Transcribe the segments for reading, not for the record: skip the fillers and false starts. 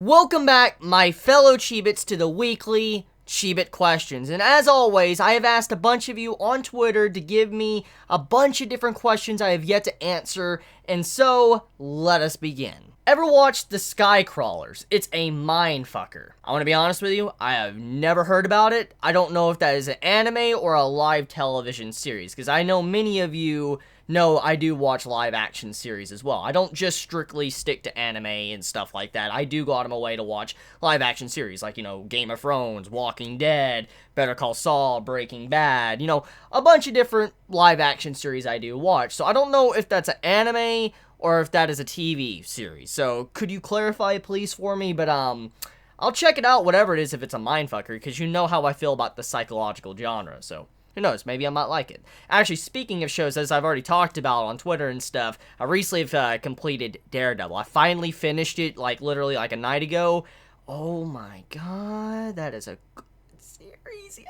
Welcome back, my fellow Chibits, to the weekly Chibit questions. And as always, I have asked a bunch of you on Twitter to give me a bunch of different questions I have yet to answer, and so let us begin. Ever watched The Skycrawlers? It's a mindfucker. I want to be honest with you, I have never heard about it. I don't know if that is an anime or a live television series, because I know many of you know I do watch live action series as well. I don't just strictly stick to anime and stuff like that. I do go out of my way to watch live action series like, Game of Thrones, Walking Dead, Better Call Saul, Breaking Bad, a bunch of different live action series I do watch. So I don't know if that's an anime or if that is a TV series. So could you clarify please for me? But I'll check it out, whatever it is, if it's a mindfucker, because you know how I feel about the psychological genre. So who knows, maybe I might like it. Actually, speaking of shows, as I've already talked about on Twitter and stuff, I recently have completed Daredevil. I finally finished it, literally a night ago. Oh my god, that is a good series, yo!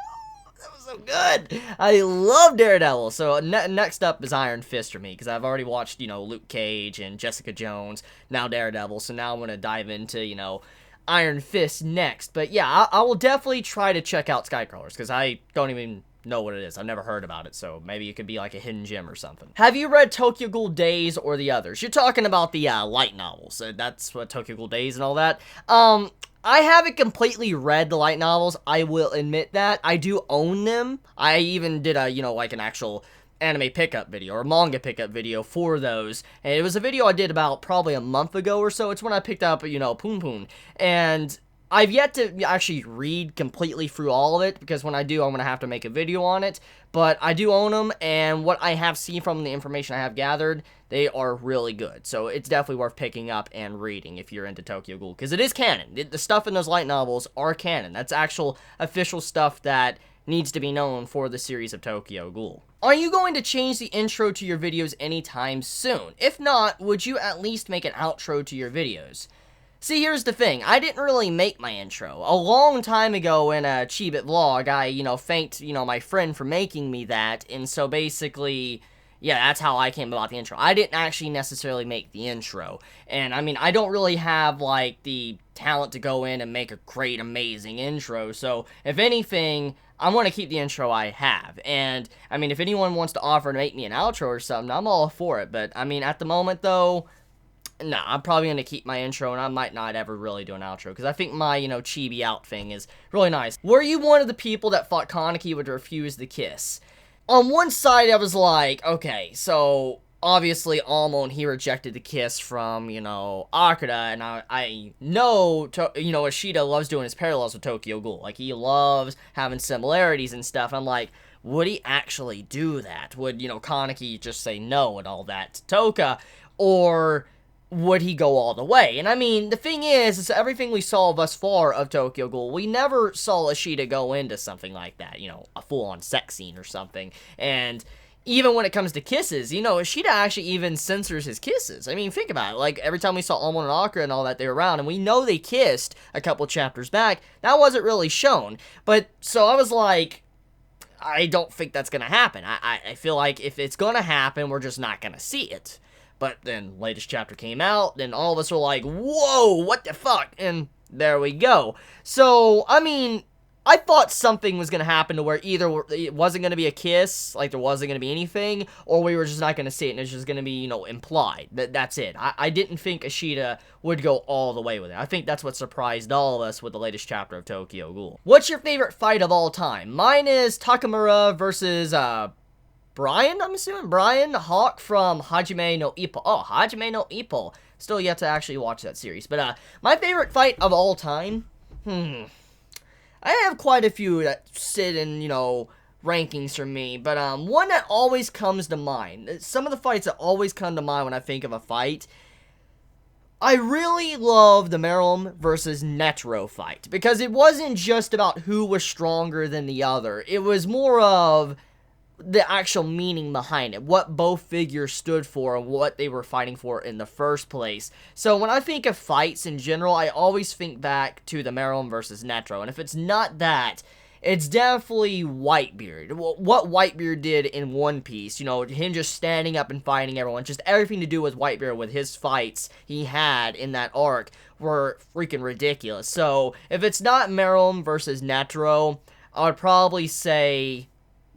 That was so good! I love Daredevil. So next up is Iron Fist for me, because I've already watched, Luke Cage and Jessica Jones, now Daredevil, so now I'm going to dive into, Iron Fist next. But yeah, I will definitely try to check out Skycrawlers, because I don't even know what it is. I've never heard about it, so maybe it could be like a hidden gem or something. Have you read Tokyo Ghoul Days or the others? You're talking about the light novels. That's what Tokyo Ghoul Days and all that. I haven't completely read the light novels, I will admit that. I do own them. I even did a, an actual anime pickup video or manga pickup video for those, and it was a video I did about probably a month ago or so. It's when I picked up, Poon Poon, and I've yet to actually read completely through all of it, because when I do, I'm going to have to make a video on it, but I do own them, and what I have seen from the information I have gathered, they are really good, so it's definitely worth picking up and reading if you're into Tokyo Ghoul, because it is canon. The stuff in those light novels are canon. That's actual official stuff that needs to be known for the series of Tokyo Ghoul. Are you going to change the intro to your videos anytime soon? If not, would you at least make an outro to your videos? See, here's the thing. I didn't really make my intro. A long time ago in a Chibit vlog, I, thanked, my friend for making me that, and so basically, yeah, that's how I came about the intro. I didn't actually necessarily make the intro, and I mean, I don't really have, the talent to go in and make a great, amazing intro, so if anything, I want to keep the intro I have, and, I mean, if anyone wants to offer to make me an outro or something, I'm all for it, but, I mean, at the moment, though, nah, I'm probably going to keep my intro, and I might not ever really do an outro, because I think my, chibi out thing is really nice. Were you one of the people that thought Kaneki would refuse the kiss? On one side, I was like, okay, so, obviously, Almond, he rejected the kiss from, Akira, and I know, Ishida loves doing his parallels with Tokyo Ghoul. He loves having similarities and stuff. I'm like, would he actually do that? Would, Kaneki just say no and all that to Touka? Or would he go all the way? And I mean, the thing is everything we saw thus far of Tokyo Ghoul, we never saw Ishida go into something like that, a full-on sex scene or something. And even when it comes to kisses, Ishida actually even censors his kisses. I mean, think about it. Every time we saw Almond and Akira and all that, they were around, and we know they kissed a couple chapters back. That wasn't really shown. But, so I was like, I don't think that's gonna happen. I feel like if it's gonna happen, we're just not gonna see it. But then, latest chapter came out, then all of us were like, whoa, what the fuck? And there we go. So, I mean, I thought something was going to happen to where either it wasn't going to be a kiss, there wasn't going to be anything, or we were just not going to see it, and it's just going to be, implied. That's it. I didn't think Ishida would go all the way with it. I think that's what surprised all of us with the latest chapter of Tokyo Ghoul. What's your favorite fight of all time? Mine is Takamura versus, Brian, I'm assuming? Brian Hawk from Hajime no Ippo. Oh, Hajime no Ippo. Still yet to actually watch that series. But, my favorite fight of all time? I have quite a few that sit in, rankings for me. But, one that always comes to mind. Some of the fights that always come to mind when I think of a fight. I really love the Meruem versus Netero fight. Because it wasn't just about who was stronger than the other. It was more of the actual meaning behind it, what both figures stood for and what they were fighting for in the first place. So when I think of fights in general, I always think back to the Meruem versus Netero, and if it's not that, it's definitely Whitebeard. What Whitebeard did in One Piece, you know, him just standing up and fighting everyone, just everything to do with Whitebeard, with his fights he had in that arc, were freaking ridiculous. So, if it's not Meruem versus Netero, I would probably say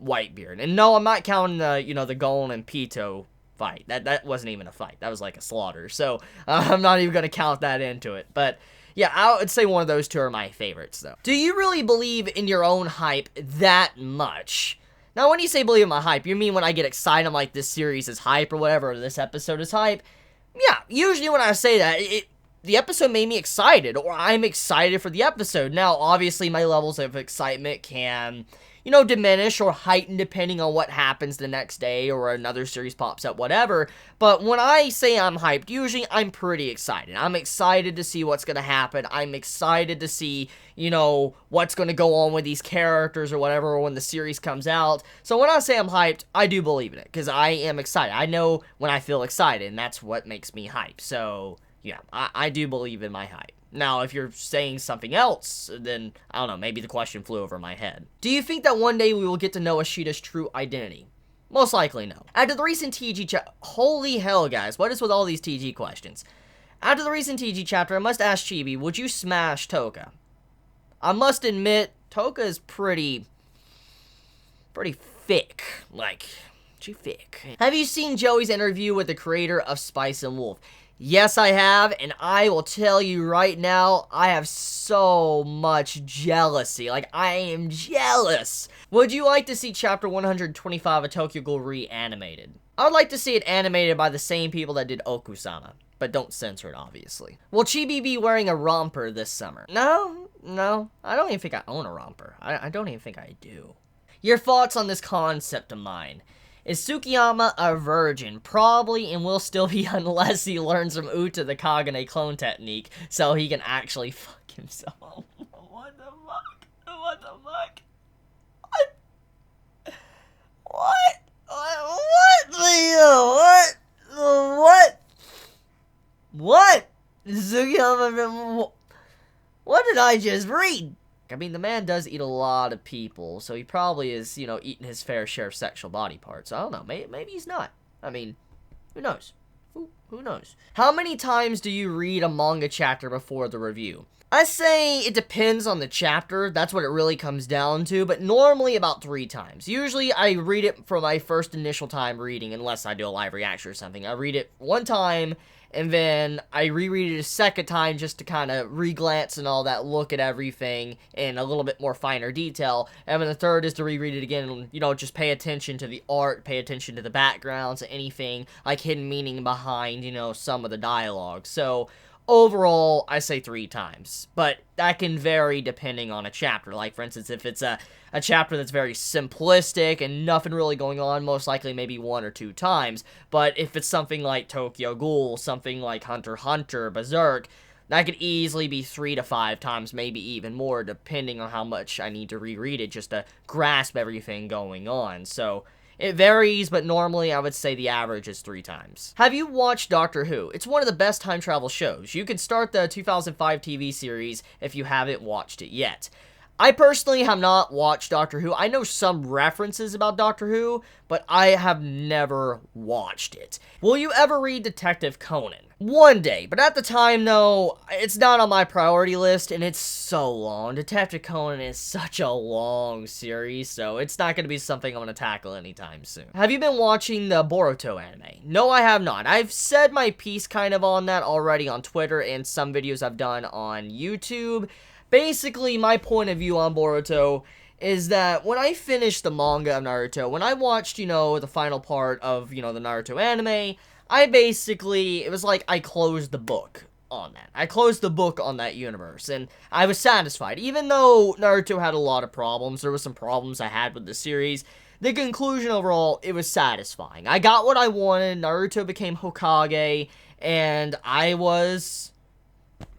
Whitebeard. And no, I'm not counting the, you know, the Ghoul and Pito fight. That wasn't even a fight. That was like a slaughter. So, I'm not even going to count that into it. But, yeah, I would say one of those two are my favorites, though. Do you really believe in your own hype that much? Now, when you say believe in my hype, you mean when I get excited, I'm like, this series is hype or whatever, or this episode is hype? Yeah, usually when I say that, the episode made me excited, or I'm excited for the episode. Now, obviously, my levels of excitement can, you know, diminish or heighten depending on what happens the next day or another series pops up, whatever. But when I say I'm hyped, usually I'm pretty excited. I'm excited to see what's going to happen. I'm excited to see, you know, what's going to go on with these characters or whatever when the series comes out. So when I say I'm hyped, I do believe in it because I am excited. I know when I feel excited, and that's what makes me hype. So yeah, I do believe in my hype. Now, if you're saying something else, then, I don't know, maybe the question flew over my head. Do you think that one day we will get to know Ashida's true identity? Most likely no. After the recent TG holy hell, guys, what is with all these TG questions? After the recent TG chapter, I must ask Chibi, would you smash Touka? I must admit, Touka is pretty thick. Like, too thick. Have you seen Joey's interview with the creator of Spice and Wolf? Yes, I have, and I will tell you right now, I have so much jealousy. Like, I am jealous. Would you like to see Chapter 125 of Tokyo Ghoul reanimated? I would like to see it animated by the same people that did Okusama, but don't censor it, obviously. Will Chibi be wearing a romper this summer? No, I don't even think I own a romper. I don't even think I do. Your thoughts on this concept of mine? Is Tsukiyama a virgin? Probably, and will still be unless he learns from Uta the Kagane clone technique, so he can actually fuck himself. What the fuck? What the fuck? What? What, Leo? What? Tsukiyama, what did I just read? I mean, the man does eat a lot of people, so he probably is, you know, eating his fair share of sexual body parts. I don't know. Maybe he's not. I mean, who knows? Who knows? How many times do you read a manga chapter before the review? I say it depends on the chapter. That's what it really comes down to, but normally about 3 times. Usually, I read it for my first initial time reading, unless I do a live reaction or something. I read it 1 time, and then I reread it a 2nd time just to kind of re-glance and all that, look at everything in a little bit more finer detail. And then the 3rd is to reread it again and, you know, just pay attention to the art, pay attention to the backgrounds, anything like hidden meaning behind, you know, some of the dialogue. So overall, I say 3 times, but that can vary depending on a chapter. Like, for instance, if it's a chapter that's very simplistic and nothing really going on, most likely maybe 1 or 2 times. But if it's something like Tokyo Ghoul, something like Hunter x Hunter, Berserk, that could easily be 3 to 5 times, maybe even more, depending on how much I need to reread it just to grasp everything going on. So it varies, but normally I would say the average is 3 times. Have you watched Doctor Who? It's one of the best time travel shows. You can start the 2005 TV series if you haven't watched it yet. I personally have not watched Doctor Who. I know some references about Doctor Who, but I have never watched it. Will you ever read Detective Conan? One day, but at the time, though, it's not on my priority list, and it's so long. Detective Conan is such a long series, so it's not going to be something I'm going to tackle anytime soon. Have you been watching the Boruto anime? No, I have not. I've said my piece kind of on that already on Twitter and some videos I've done on YouTube. Basically, my point of view on Boruto is that when I finished the manga of Naruto, when I watched, you know, the final part of, you know, the Naruto anime, it was like I closed the book on that. I closed the book on that universe, and I was satisfied. Even though Naruto had a lot of problems, there were some problems I had with the series, the conclusion overall, it was satisfying. I got what I wanted, Naruto became Hokage, and I was,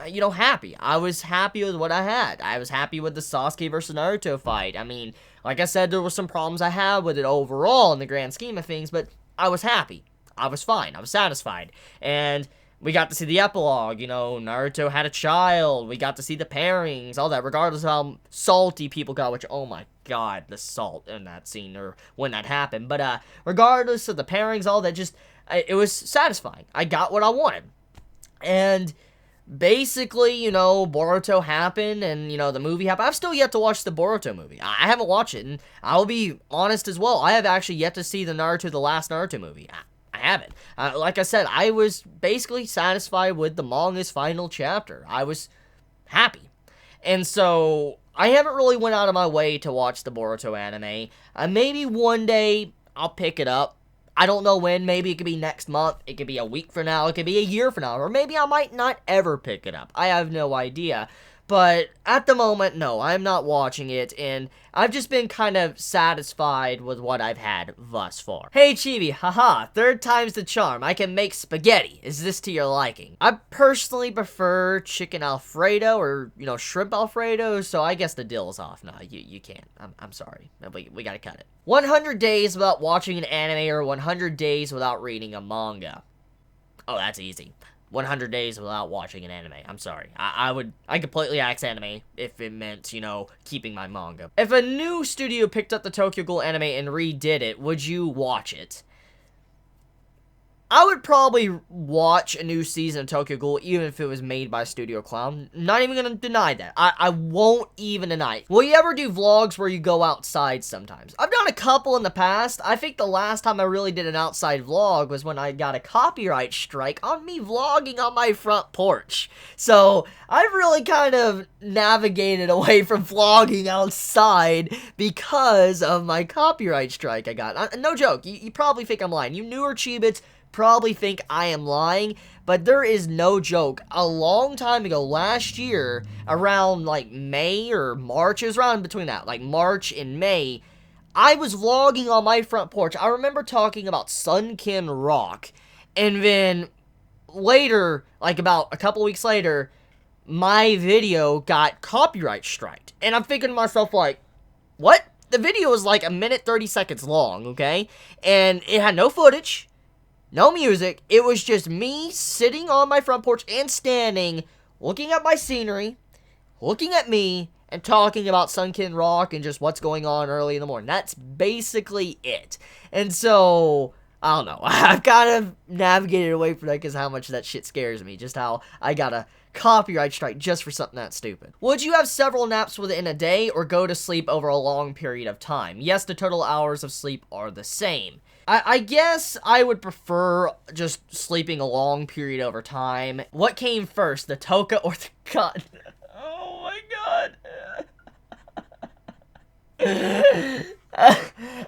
you know, happy. I was happy with what I had. I was happy with the Sasuke versus Naruto fight. I mean, like I said, there were some problems I had with it overall in the grand scheme of things, but I was happy. I was fine. I was satisfied. And We got to see the epilogue, you know, Naruto had a child, we got to see the pairings, all that, regardless of how salty people got, which, oh my god, the salt in that scene, or when that happened, but, regardless of the pairings, all that, just, it was satisfying. I got what I wanted. And basically, you know, Boruto happened, and, you know, the movie happened. I've still yet to watch the Boruto movie. I haven't watched it, and I'll be honest as well, I have actually yet to see the last Naruto movie. I haven't. Like I said, I was basically satisfied with the manga's final chapter. I was happy. And so, I haven't really went out of my way to watch the Boruto anime. Maybe one day, I'll pick it up. I don't know when. Maybe it could be next month. It could be a week from now. It could be a year from now. Or maybe I might not ever pick it up. I have no idea. But at the moment, no, I'm not watching it, and I've just been kind of satisfied with what I've had thus far. Hey Chibi, haha, third time's the charm. I can make spaghetti. Is this to your liking? I personally prefer chicken Alfredo or, you know, shrimp Alfredo, so I guess the deal's off. No, you can't. I'm sorry. We gotta cut it. 100 days without watching an anime or 100 days without reading a manga. Oh, that's easy. 100 days without watching an anime. I'm sorry. I completely axe anime if it meant, you know, keeping my manga. If a new studio picked up the Tokyo Ghoul anime and redid it, would you watch it? I would probably watch a new season of Tokyo Ghoul even if it was made by Studio Clown. Not even gonna deny that. I won't even deny it. Will you ever do vlogs where you go outside sometimes? I've done a couple in the past. I think the last time I really did an outside vlog was when I got a copyright strike on me vlogging on my front porch. So, I've really kind of navigated away from vlogging outside because of my copyright strike I got. No joke, you probably think I'm lying. You newer Chibits probably think I am lying, but there is no joke. A long time ago, last year, around like May or March, it was around between that, like March and May, I was vlogging on my front porch. I remember talking about Sunken Rock, and then later, like about a couple weeks later, my video got copyright striked, and I'm thinking to myself like, what? The video was like a minute 30 seconds long, okay? And it had no footage, no music. It was just me sitting on my front porch and standing, looking at my scenery, looking at me, and talking about Sunken Rock and just what's going on early in the morning. That's basically it. And so, I don't know. I've kind of navigated away from that because how much that shit scares me. Just how I got a copyright strike just for something that stupid. Would you have several naps within a day or go to sleep over a long period of time? Yes, the total hours of sleep are the same. I guess I would prefer just sleeping a long period over time. What came first, the Touka or the gun? Oh my god.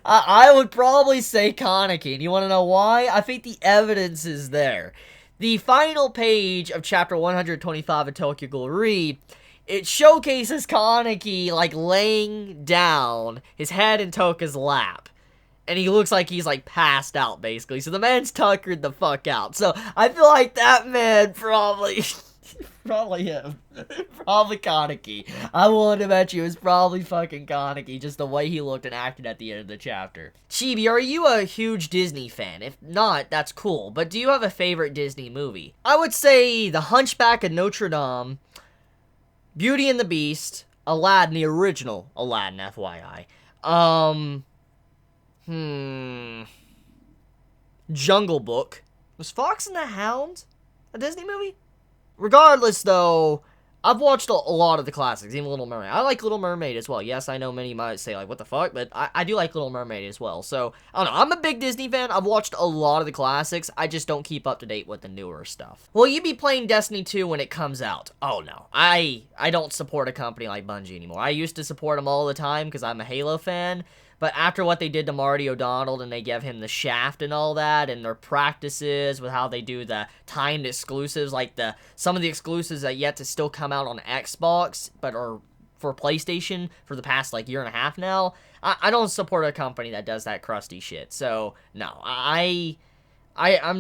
I would probably say Kaneki, and you want to know why? I think the evidence is there. The final page of chapter 125 of Tokyo Ghoul Re, it showcases Kaneki, like, laying down, his head in Touka's lap. And he looks like he's, like, passed out, basically. So the man's tuckered the fuck out. So I feel like that man probably... probably him. Probably Kaneki. I want to bet you it's probably fucking Kaneki, just the way he looked and acted at the end of the chapter. Chibi, are you a huge Disney fan? If not, that's cool. But do you have a favorite Disney movie? I would say The Hunchback of Notre Dame, Beauty and the Beast, Aladdin, the original Aladdin, FYI. Jungle Book. Was Fox and the Hound a Disney movie? Regardless, though, I've watched a lot of the classics, even Little Mermaid. I like Little Mermaid as well. Yes, I know many might say, like, what the fuck? But I do like Little Mermaid as well. So, I don't know. I'm a big Disney fan. I've watched a lot of the classics. I just don't keep up to date with the newer stuff. Will you be playing Destiny 2 when it comes out? Oh, no. I don't support a company like Bungie anymore. I used to support them all the time because I'm a Halo fan. But after what they did to Marty O'Donnell, and they gave him the shaft and all that, and their practices with how they do the timed exclusives, like some of the exclusives that yet to still come out on Xbox, but are for PlayStation for the past, like, year and a half now, I don't support a company that does that crusty shit. So, no, I'm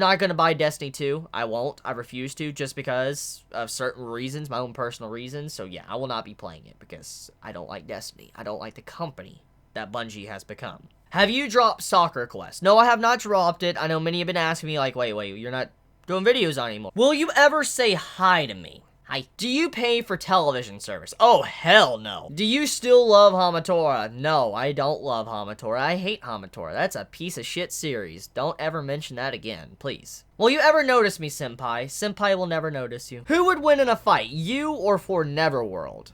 not going to buy Destiny 2. I won't. I refuse to, just because of certain reasons, my own personal reasons. So, yeah, I will not be playing it, because I don't like Destiny. I don't like the company that Bungie has become. Have you dropped Soccer Quest? No, I have not dropped it. I know many have been asking me, like, wait, you're not doing videos on anymore. Will you ever say hi to me? Hi. Do you pay for television service? Oh, hell no. Do you still love Hamatora? No, I don't love Hamatora. I hate Hamatora. That's a piece of shit series. Don't ever mention that again, please. Will you ever notice me, Senpai? Senpai will never notice you. Who would win in a fight, you or for Neverworld?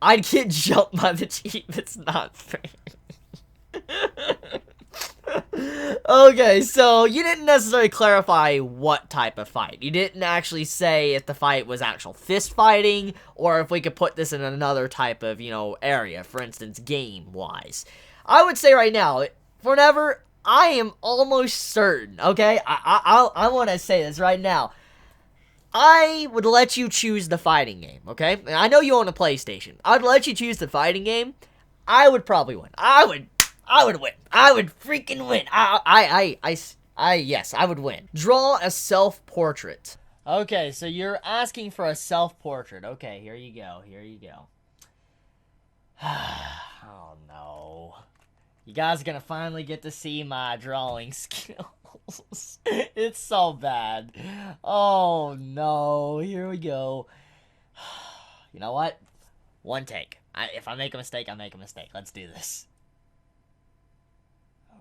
I'd get jumped by the Chief. It's not fair. Okay, so you didn't necessarily clarify what type of fight. You didn't actually say if the fight was actual fist fighting, or if we could put this in another type of, you know, area, for instance, game-wise. I would say right now, for Never, I am almost certain, okay? I want to say this right now. I would let you choose the fighting game, okay? And I know you own a PlayStation. I'd let you choose the fighting game. I would probably win. I would win. I would freaking win. Yes, I would win. Draw a self-portrait. Okay, so you're asking for a self-portrait. Okay, here you go. Here you go. Oh, no. You guys are gonna finally get to see my drawing skills. It's so bad. Oh, no. Here we go. You know what? One take. If I make a mistake, I make a mistake. Let's do this.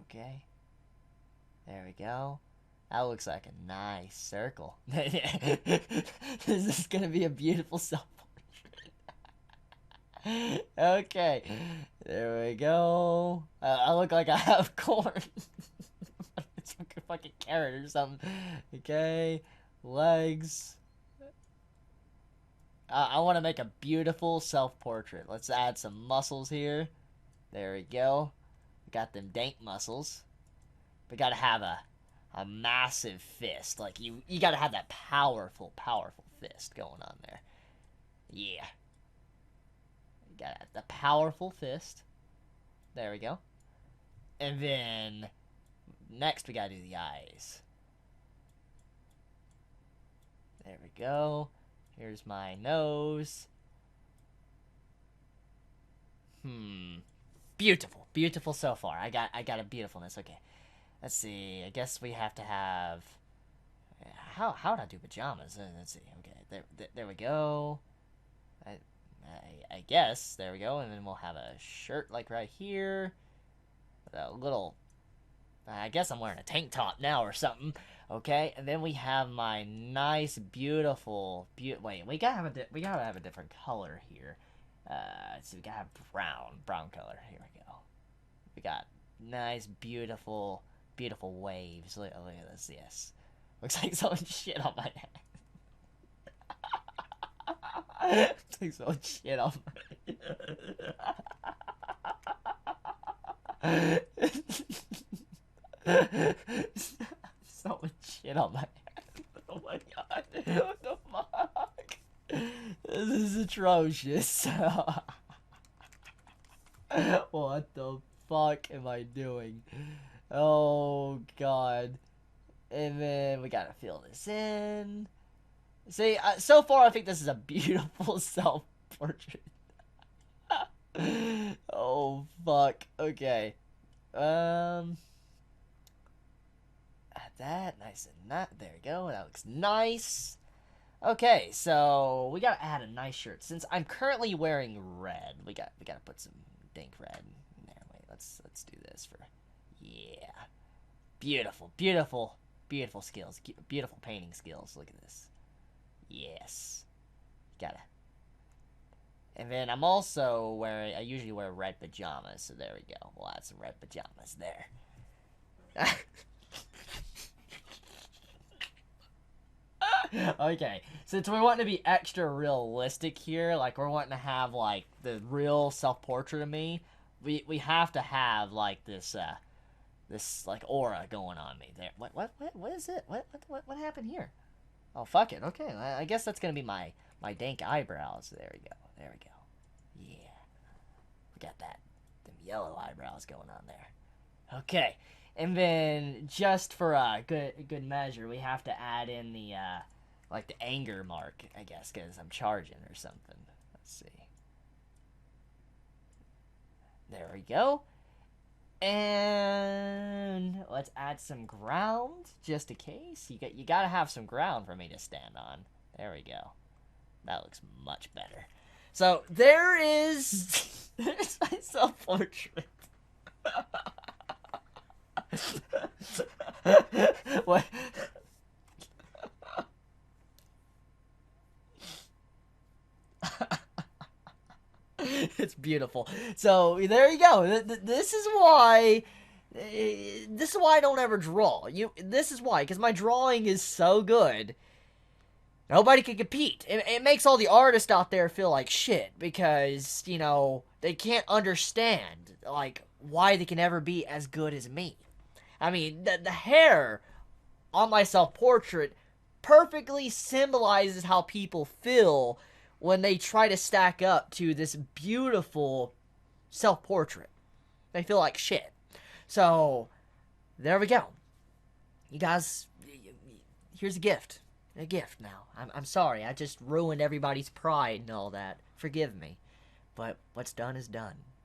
Okay. There we go. That looks like a nice circle. This is gonna be a beautiful self-portrait. Okay. There we go. I look like I have corn. It's like a fucking carrot or something. Okay. Legs. I want to make a beautiful self-portrait. Let's add some muscles here. There we go. Got them dank muscles. We gotta have a massive fist. Like, you gotta have that powerful fist going on there. Yeah. You gotta have the powerful fist. There we go. And then, next we gotta do the eyes. There we go. Here's my nose. Beautiful. Beautiful so far. I got a beautifulness. Okay. Let's see. I guess we have to have... How would I do pajamas? Let's see. Okay. There we go. I guess. There we go. And then we'll have a shirt like right here. A little... I guess I'm wearing a tank top now or something. Okay. And then we have my nice, beautiful... Wait. We gotta have a different color here. So we gotta have brown color. Here we go. We got nice, beautiful waves. Look at this. Yes, looks like someone shit on my head. Looks like someone shit on my. Someone shit on my head. Oh my god! What the fuck? This is atrocious. What the fuck am I doing? Oh god. And then we gotta fill this in. See, so far I think this is a beautiful self-portrait. Oh fuck. Okay. That nice and that. There we go. That looks nice. Okay, so we gotta add a nice shirt. Since I'm currently wearing red, we gotta put some dink red in there. Wait, let's do this for... Yeah. Beautiful skills. Beautiful painting skills. Look at this. Yes. Gotta. And then I'm also wearing... I usually wear red pajamas, so there we go. We'll add some red pajamas there. Okay, since we want to be extra realistic here, like we're wanting to have like the real self-portrait of me, we have to have like this like aura going on me. There, what is it? What happened here? Oh fuck it. Okay, I guess that's gonna be my dank eyebrows. There we go. Yeah, we got them yellow eyebrows going on there. Okay, and then just for a good measure, we have to add in the like the anger mark, I guess, because I'm charging or something. Let's see. There we go. And let's add some ground, just in case. You gotta have some ground for me to stand on. There we go. That looks much better. So, there is... there's my self-portrait. What? It's beautiful. So there you go. This is why. This is why I don't ever draw. This is why, because my drawing is so good. Nobody can compete. It makes all the artists out there feel like shit because they can't understand like why they can ever be as good as me. I mean, the hair on my self-portrait perfectly symbolizes how people feel when they try to stack up to this beautiful self-portrait. They feel like shit. So, there we go. You guys, here's a gift. A gift now. I'm sorry, I just ruined everybody's pride and all that. Forgive me. But what's done is done.